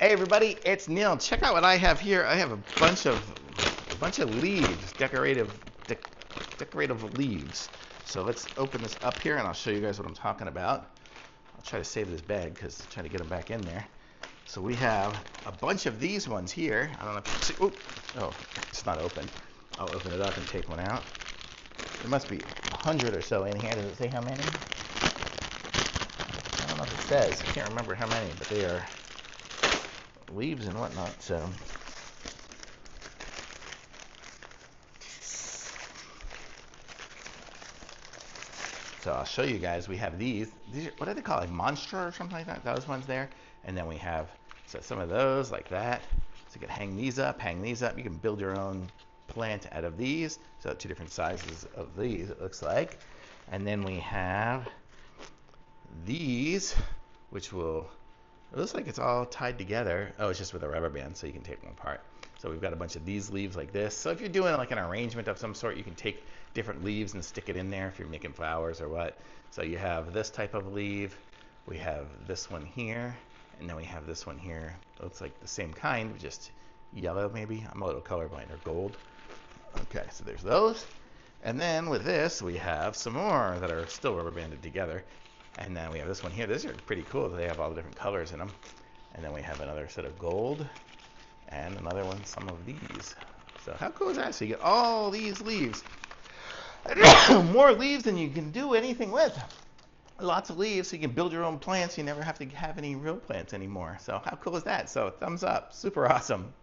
Hey everybody, it's Neil. Check out what I have here. I have a bunch of leaves, decorative leaves. So let's open this up here and I'll show you guys what I'm talking about. I'll try to save this bag because I'm trying to get them back in there. So we have a bunch of these ones here. I don't know if you can see. Oh, it's not open. I'll open it up and take one out. There must be 100 or so in here. Does it say how many? I don't know if it says. I can't remember how many, but they are leaves and whatnot. So I'll show you guys. We have these are, what do they call it, like Monstera or something like that? Those ones there. And then we have some of those like that. So you can hang these up. You can build your own plant out of these. So 2 different sizes of these, it looks like. And then we have these, which will, it looks like it's all tied together. Oh, it's just with a rubber band, so you can take them apart. So we've got a bunch of these leaves like this. So if you're doing like an arrangement of some sort, you can take different leaves and stick it in there if you're making flowers or what. So you have this type of leaf. We have this one here. And then we have this one here. It looks like the same kind, just yellow maybe. I'm a little colorblind, or gold. Okay, so there's those. And then with this, we have some more that are still rubber banded together. And then we have this one here. These are pretty cool. They have all the different colors in them. And then we have another set of gold. And another one, some of these. So how cool is that? So you get all these leaves. More leaves than you can do anything with. Lots of leaves, so you can build your own plants. You never have to have any real plants anymore. So how cool is that? So thumbs up. Super awesome.